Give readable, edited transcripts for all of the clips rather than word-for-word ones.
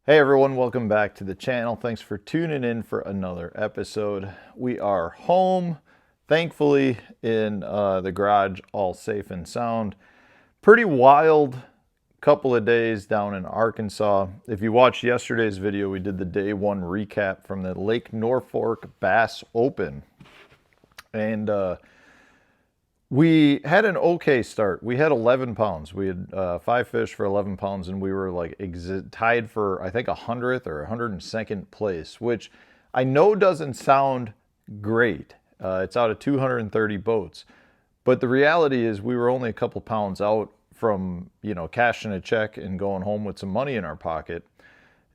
Hey everyone, welcome back to the channel. Thanks for tuning in for another episode. We are home, thankfully, in the garage, all safe and sound. Pretty wild couple of days down in Arkansas. If you watched yesterday's video, we did the day one recap from the Lake Norfork Bass Open. And we had an okay start. We had 11 pounds. We had 5 fish for 11 pounds, and we were like tied for, I think, 100th or 102nd place, which I know doesn't sound great. It's out of 230 boats. But the reality is we were only a couple pounds out from, cashing a check and going home with some money in our pocket.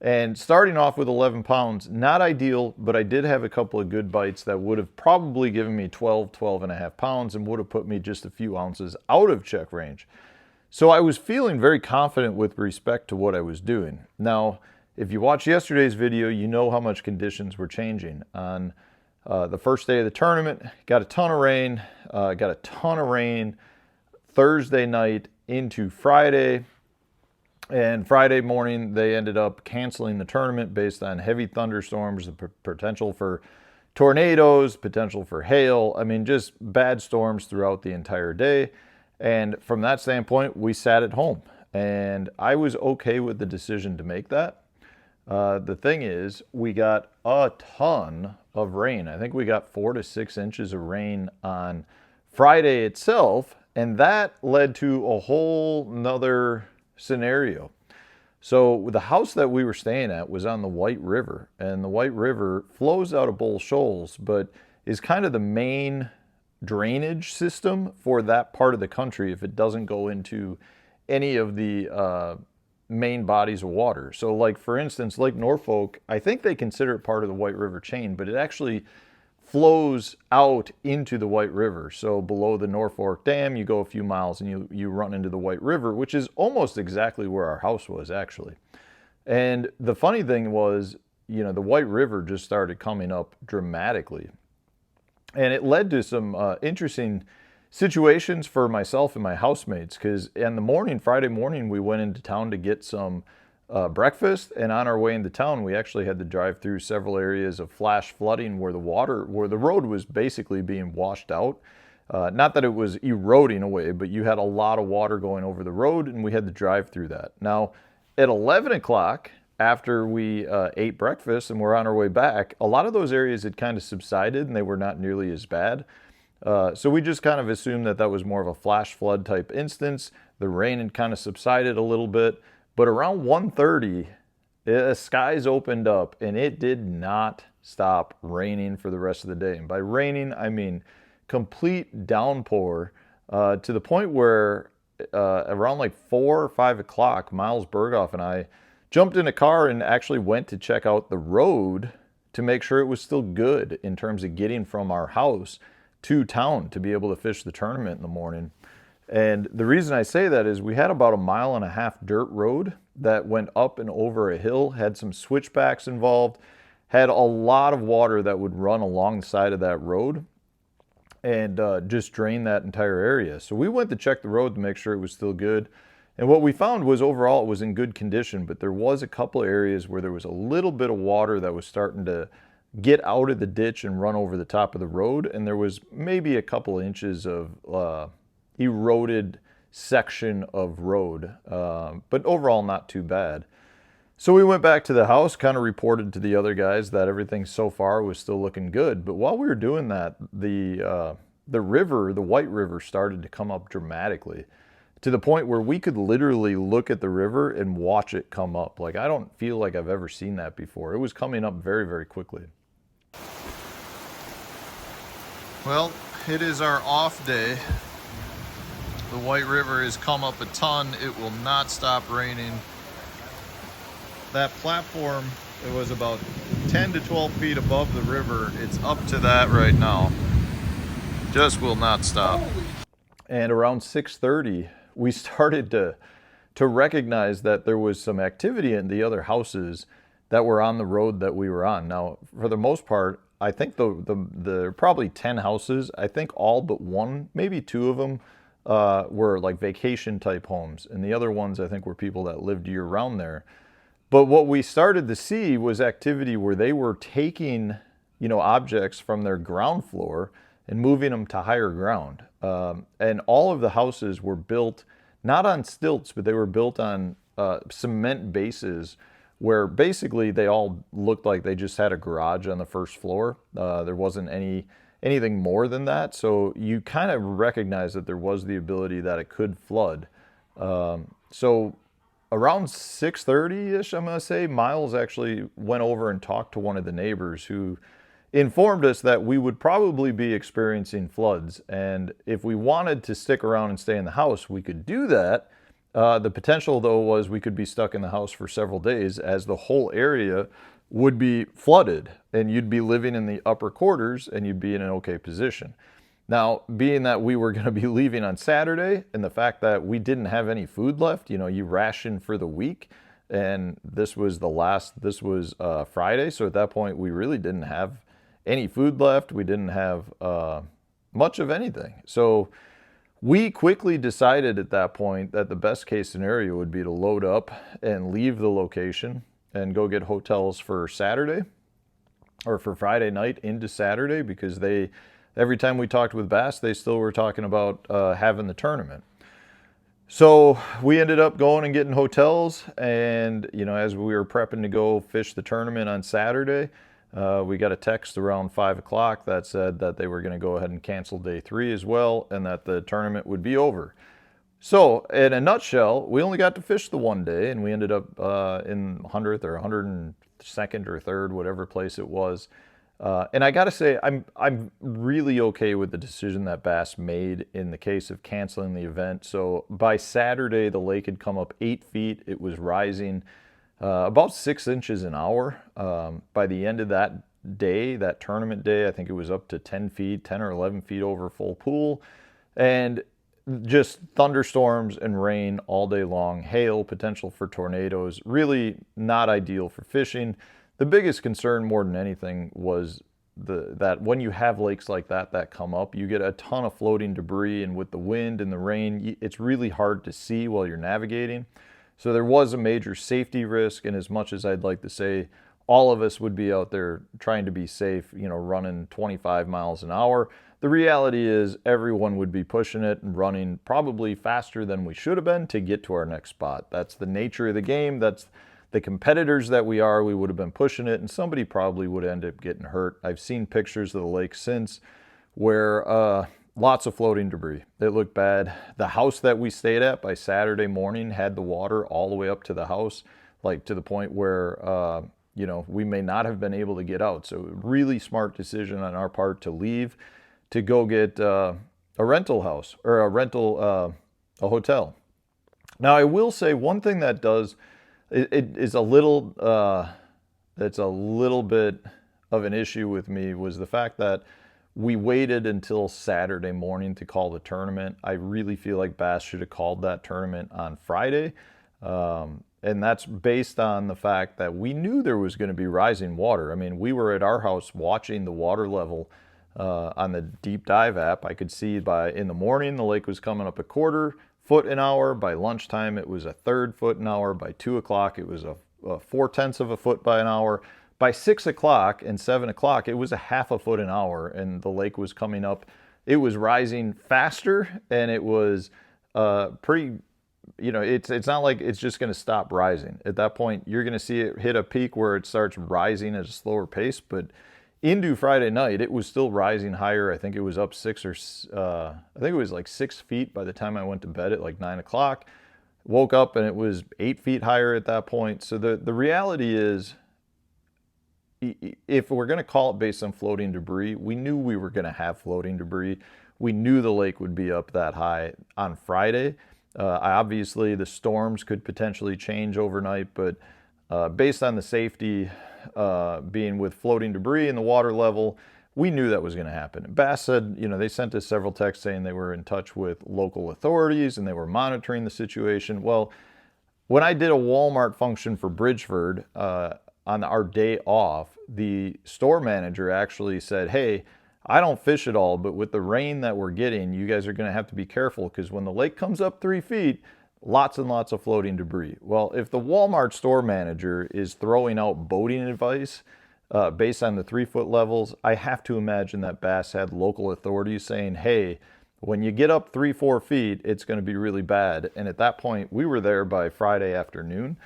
And starting off with 11 pounds, not ideal, but I did have a couple of good bites that would have probably given me 12 and a half pounds and would have put me just a few ounces out of check range. So I was feeling very confident with respect to what I was doing. Now, if you watched yesterday's video, you know how much conditions were changing. On the first day of the tournament, got a ton of rain, Thursday night into Friday. And Friday morning, they ended up canceling the tournament based on heavy thunderstorms, the potential for tornadoes, potential for hail. I mean, just bad storms throughout the entire day. And from that standpoint, we sat at home. And I was okay with the decision to make that. The thing is, we got a ton of rain. I think we got 4 to 6 inches of rain on Friday itself. And that led to a whole nother scenario. So the house that we were staying at was on the White River, and the White River flows out of Bull Shoals, but is kind of the main drainage system for that part of the country if it doesn't go into any of the main bodies of water. So like, for instance, Lake Norfolk, I think they consider it part of the White River chain, but it actually flows out into the White River. So below the Norfork Dam, you go a few miles and you run into the White River, which is almost exactly where our house was actually. And the funny thing was, the White River just started coming up dramatically. And it led to some interesting situations for myself and my housemates, because in the morning, Friday morning, we went into town to get some breakfast, and on our way into town, we actually had to drive through several areas of flash flooding where the road was basically being washed out. Not that it was eroding away, but you had a lot of water going over the road, and we had to drive through that. Now, at 11 o'clock, after we ate breakfast and we're on our way back, a lot of those areas had kind of subsided and they were not nearly as bad. So we just kind of assumed that that was more of a flash flood type instance. The rain had kind of subsided a little bit. But around 1:30, the skies opened up and it did not stop raining for the rest of the day. And by raining, I mean complete downpour, to the point where around like 4 or 5 o'clock, Miles Berghoff and I jumped in a car and actually went to check out the road to make sure it was still good in terms of getting from our house to town to be able to fish the tournament in the morning. And the reason I say that is we had about 1.5 miles dirt road that went up and over a hill, had some switchbacks involved, had a lot of water that would run along the side of that road and just drain that entire area. So we went to check the road to make sure it was still good. And what we found was overall it was in good condition, but there was a couple of areas where there was a little bit of water that was starting to get out of the ditch and run over the top of the road. And there was maybe a couple inches of eroded section of road, but overall not too bad. So we went back to the house, kind of reported to the other guys that everything so far was still looking good. But while we were doing that, the river, the White River, started to come up dramatically to the point where we could literally look at the river and watch it come up. Like, I don't feel like I've ever seen that before. It was coming up very, very quickly. Well, it is our off day. The White River has come up a ton. It will not stop raining. That platform, it was about 10 to 12 feet above the river. It's up to that right now. Just will not stop. And around 6:30, we started to recognize that there was some activity in the other houses that were on the road that we were on. Now, for the most part, I think the probably 10 houses, I think all but one, maybe 2 of them, were like vacation type homes, and the other ones I think were people that lived year round there. But what we started to see was activity where they were taking, objects from their ground floor and moving them to higher ground. And all of the houses were built not on stilts, but they were built on cement bases where basically they all looked like they just had a garage on the first floor. There wasn't anything more than that. So you kind of recognize that there was the ability that it could flood. So around 6:30-ish, I'm going to say, Miles actually went over and talked to one of the neighbors who informed us that we would probably be experiencing floods. And if we wanted to stick around and stay in the house, we could do that. The potential, though, was we could be stuck in the house for several days as the whole area would be flooded and you'd be living in the upper quarters and you'd be in an okay position. Now, being that we were going to be leaving on Saturday and the fact that we didn't have any food left, you ration for the week, and this was Friday. So at that point, we really didn't have any food left. We didn't have much of anything. So we quickly decided at that point that the best case scenario would be to load up and leave the location and go get hotels for Saturday or for Friday night into Saturday, because every time we talked with Bass, they still were talking about having the tournament. So we ended up going and getting hotels, and as we were prepping to go fish the tournament on Saturday, we got a text around 5 o'clock that said that they were going to go ahead and cancel day 3 as well, and that the tournament would be over. So in a nutshell, we only got to fish the one day, and we ended up in 100th or 102nd or 3rd, whatever place it was. And I got to say, I'm really okay with the decision that Bass made in the case of canceling the event. So by Saturday, the lake had come up 8 feet. It was rising about 6 inches an hour. By the end of that day, that tournament day, I think it was up to 10 or 11 feet over full pool. And just thunderstorms and rain all day long, hail, potential for tornadoes, really not ideal for fishing. The biggest concern more than anything was that when you have lakes like that come up, you get a ton of floating debris, and with the wind and the rain, it's really hard to see while you're navigating. So there was a major safety risk, and as much as I'd like to say all of us would be out there trying to be safe, running 25 miles an hour, the reality is everyone would be pushing it and running probably faster than we should have been to get to our next spot. That's the nature of the game. That's the competitors that we are. We would have been pushing it, and somebody probably would end up getting hurt. I've seen pictures of the lake since where lots of floating debris. It looked bad. The house that we stayed at by Saturday morning had the water all the way up to the house, like to the point where, we may not have been able to get out. So really smart decision on our part to leave to go get a rental house or a hotel. Now, I will say one thing that does, it is a little, it's a little bit of an issue with me, was the fact that we waited until Saturday morning to call the tournament. I really feel like Bass should have called that tournament on Friday. And that's based on the fact that we knew there was going to be rising water. I mean, we were at our house watching the water level on the deep dive app. I could see in the morning, the lake was coming up a 1/4 foot an hour. By lunchtime, it was a 1/3 foot an hour. By 2 o'clock, it was a 4/10 of a foot by an hour. By 6 o'clock and 7 o'clock, it was a 1/2 foot an hour, and the lake was coming up. It was rising faster, and it was pretty, it's not like it's just going to stop rising. At that point, you're going to see it hit a peak where it starts rising at a slower pace, but into Friday night, it was still rising higher. I think it was up I think it was like 6 feet by the time I went to bed at like 9 o'clock. Woke up and it was 8 feet higher at that point. So the reality is, if we're going to call it based on floating debris, we knew we were going to have floating debris. We knew the lake would be up that high on Friday. Obviously, the storms could potentially change overnight, but based on the safety being with floating debris and the water level, we knew that was going to happen. Bass said, they sent us several texts saying they were in touch with local authorities and they were monitoring the situation. Well, when I did a Walmart function for Bridgeford on our day off, the store manager actually said, "Hey, I don't fish at all, but with the rain that we're getting, you guys are going to have to be careful, because when the lake comes up 3 feet, lots and lots of floating debris. Well, if the Walmart store manager is throwing out boating advice based on the 3-foot levels, I have to imagine that bass had local authorities saying, hey, when you get up 3-4 feet, it's going to be really bad. And at that point, we were there by Friday afternoon.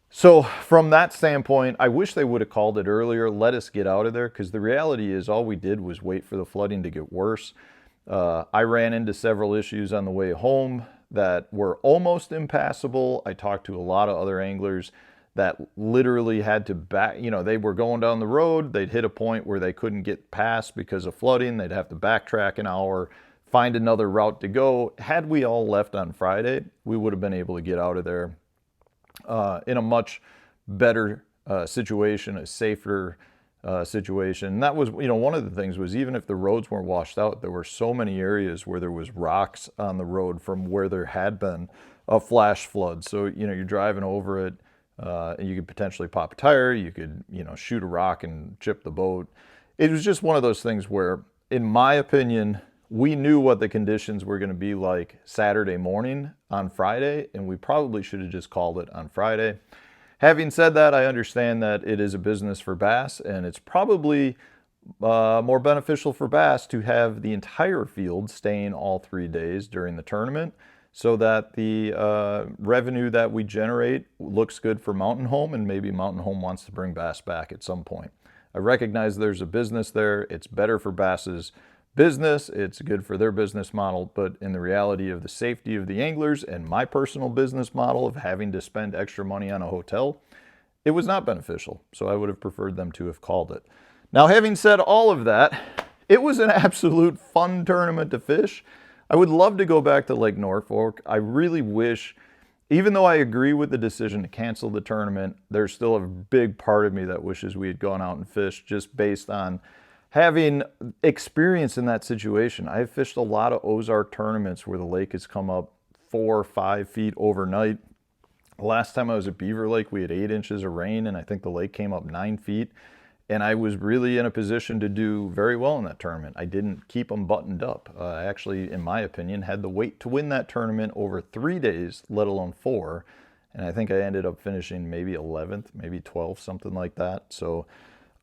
So from that standpoint, I wish they would have called it earlier, let us get out of there, because the reality is all we did was wait for the flooding to get worse. I ran into several issues on the way home that were almost impassable. I talked to a lot of other anglers that literally had to back, they were going down the road, they'd hit a point where they couldn't get past because of flooding, they'd have to backtrack an hour, find another route to go. Had we all left on Friday, we would have been able to get out of there in a much better situation, a safer situation. And that was, one of the things was, even if the roads weren't washed out, there were so many areas where there was rocks on the road from where there had been a flash flood. So, you're driving over it, and you could potentially pop a tire, you could, shoot a rock and chip the boat. It was just one of those things where, in my opinion, we knew what the conditions were going to be like Saturday morning on Friday, and we probably should have just called it on Friday. Having said that, I understand that it is a business for bass, and it's probably more beneficial for bass to have the entire field staying all 3 days during the tournament, so that the revenue that we generate looks good for Mountain Home, and maybe Mountain Home wants to bring bass back at some point. I recognize there's a business there. It's better for bass's business, it's good for their business model, but in the reality of the safety of the anglers and my personal business model of having to spend extra money on a hotel, it was not beneficial. So I would have preferred them to have called it. Now, having said all of that, it was an absolute fun tournament to fish. I would love to go back to Lake Norfork. I really wish, even though I agree with the decision to cancel the tournament, there's still a big part of me that wishes we had gone out and fished, just based on having experience in that situation. I've fished a lot of Ozark tournaments where the lake has come up 4 or 5 feet overnight. Last time I was at Beaver Lake, we had 8 inches of rain, and I think the lake came up 9 feet. And I was really in a position to do very well in that tournament. I didn't keep them buttoned up. I actually, in my opinion, had the weight to win that tournament over 3 days, let alone 4. And I think I ended up finishing maybe 11th, maybe 12th, something like that. So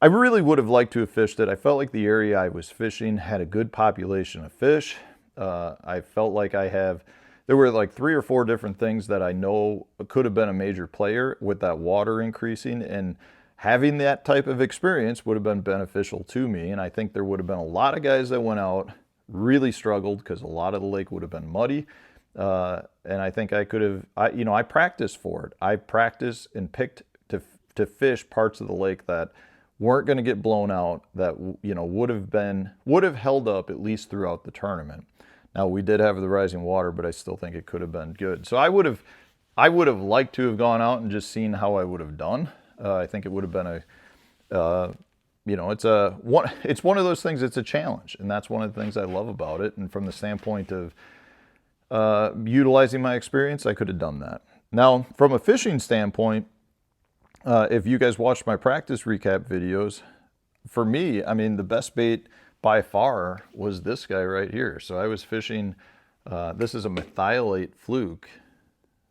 I really would have liked to have fished it. I felt like the area I was fishing had a good population of fish. I felt like there were like 3 or 4 different things that I know could have been a major player with that water increasing, and having that type of experience would have been beneficial to me. And I think there would have been a lot of guys that went out, really struggled, because a lot of the lake would have been muddy. And I think I could have, I practiced for it. I practiced and picked to fish parts of the lake that weren't going to get blown out, that would have held up at least throughout the tournament. Now, we did have the rising water, but I still think it could have been good. So I would have liked to have gone out and just seen how I would have done. I think it would have been it's one of those things. It's a challenge, and that's one of the things I love about it. And from the standpoint of utilizing my experience, I could have done that. Now, from a fishing standpoint, if you guys watched my practice recap videos, for me, I mean, the best bait by far was this guy right here. So I was fishing, this is a methylate fluke,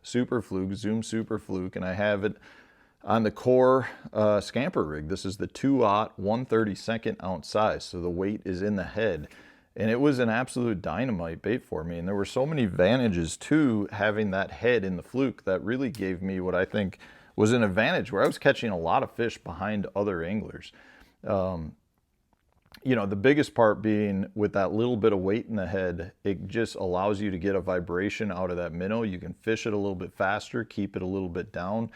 super fluke, Zoom super fluke, and I have it on the core scamper rig. This is the 2/0 1/32 ounce size, so the weight is in the head. And it was an absolute dynamite bait for me. And there were so many advantages to having that head in the fluke that really gave me what I think was an advantage, where I was catching a lot of fish behind other anglers. The biggest part being with that little bit of weight in the head, it just allows you to get a vibration out of that minnow. You can fish it a little bit faster, keep it a little bit down.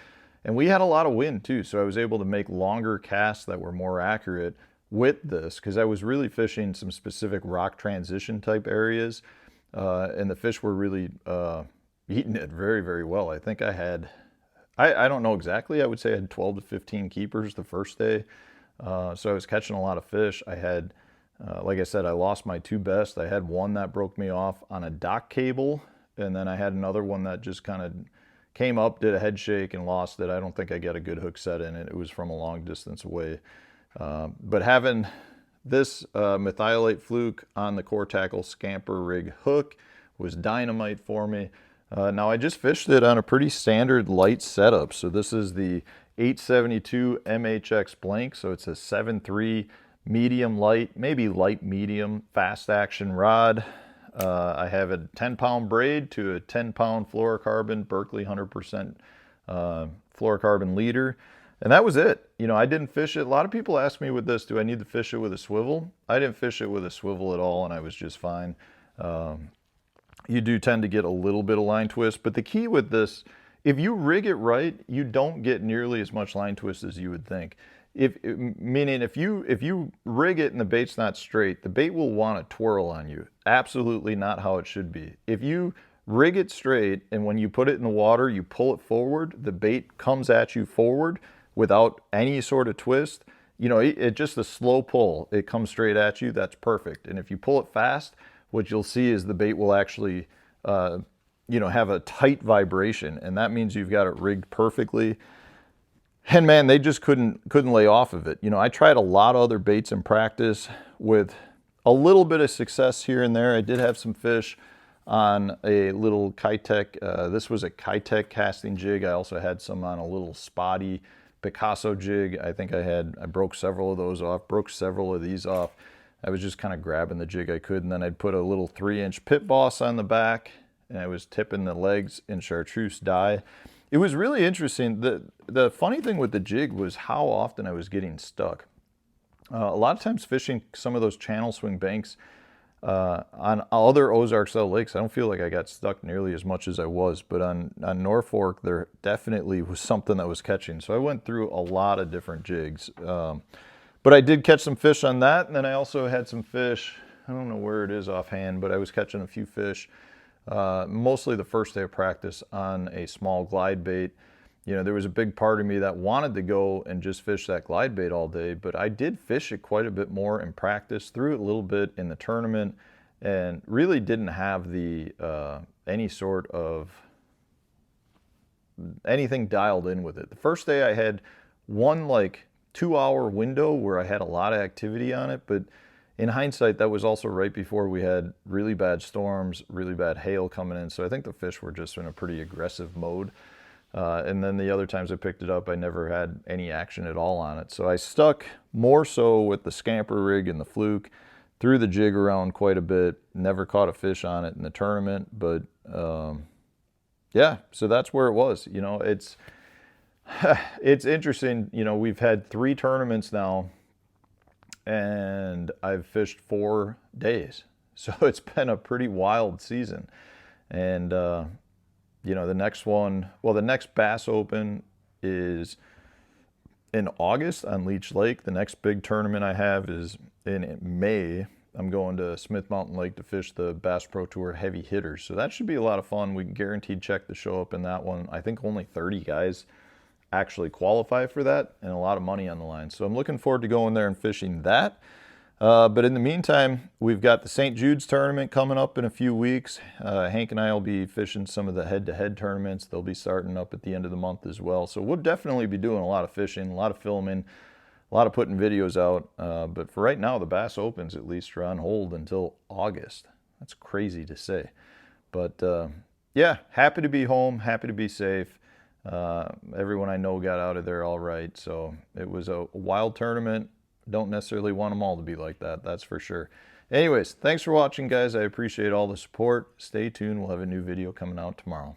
And we had a lot of wind too, so I was able to make longer casts that were more accurate with this, because I was really fishing some specific rock transition type areas, and the fish were really eating it very, very well. I think I had, I don't know exactly, I would say I had 12 to 15 keepers the first day. So I was catching a lot of fish. I had, like I said, I lost my 2 best. I had one that broke me off on a dock cable, and then I had another one that just kind of came up, did a head shake, and lost it. I don't think I got a good hook set in it. It was from a long distance away. But having this methylate fluke on the core tackle scamper rig hook was dynamite for me. Now I just fished it on a pretty standard light setup. So this is the 872 MHX blank. So it's a 7.3 medium light, maybe light medium fast action rod. I have a 10-pound braid to a 10-pound fluorocarbon Berkeley 100% fluorocarbon leader. And that was it. You know, I didn't fish it. A lot of people ask me with this, do I need to fish it with a swivel? I didn't fish it with a swivel at all, and I was just fine. You do tend to get a little bit of line twist, but the key with this, if you rig it right, you don't get nearly as much line twist as you would think. Meaning if you rig it and the bait's not straight, the bait will want to twirl on you. Absolutely not how it should be. If you rig it straight and when you put it in the water, you pull it forward, the bait comes at you forward without any sort of twist, you know, it just a slow pull. It comes straight at you, that's perfect. And if you pull it fast, what you'll see is the bait will actually, you know, have a tight vibration, and that means you've got it rigged perfectly. And man, they just couldn't lay off of it. You know, I tried a lot of other baits in practice with a little bit of success here and there. I did have some fish on a little Kitech. This was a Kitech casting jig. I also had some on a little spotty Picasso jig. I think I broke several of those off, broke several of these off. I was just kind of grabbing the jig I could, and then I'd put a little 3-inch pit boss on the back, and I was tipping the legs in chartreuse dye. It was really interesting. The funny thing with the jig was how often I was getting stuck. A lot of times fishing some of those channel swing banks on other Ozark style lakes, I don't feel like I got stuck nearly as much as I was, but on Norfork, there definitely was something that was catching. So I went through a lot of different jigs. But I did catch some fish on that, and then I also had some fish, I don't know where it is offhand, but I was catching a few fish, mostly the first day of practice on a small glide bait. You know, there was a big part of me that wanted to go and just fish that glide bait all day, but I did fish it quite a bit more in practice, threw it a little bit in the tournament, and really didn't have the any sort of anything dialed in with it. The first day I had one like 2-hour window where I had a lot of activity on it, but in hindsight, that was also right before we had really bad storms, really bad hail coming in. So I think the fish were just in a pretty aggressive mode. And then the other times I picked it up, I never had any action at all on it. So I stuck more so with the scamper rig and the fluke, threw the jig around quite a bit, never caught a fish on it in the tournament. But yeah, so that's where it was. You know, it's interesting. You know, we've had 3 tournaments now, and I've fished 4 days. So it's been a pretty wild season. And, you know, the next one, well, the next Bass Open is in August on Leech Lake. The next big tournament I have is in May. I'm going to Smith Mountain Lake to fish the Bass Pro Tour Heavy Hitters. So that should be a lot of fun. We can guaranteed check to show up in that one. I think only 30 guys actually qualify for that, and a lot of money on the line. So I'm looking forward to going there and fishing that. But in the meantime, we've got the St. Jude's tournament coming up in a few weeks. Hank and I will be fishing some of the head-to-head tournaments. They'll be starting up at the end of the month as well. So we'll definitely be doing a lot of fishing, a lot of filming, a lot of putting videos out. But for right now, the Bass Opens at least are on hold until August. That's crazy to say. But yeah, happy to be home, happy to be safe. Everyone I know got out of there all right. So it was a wild tournament. Don't necessarily want them all to be like that, that's for sure. Anyways, thanks for watching, guys. I appreciate all the support. Stay tuned. We'll have a new video coming out tomorrow.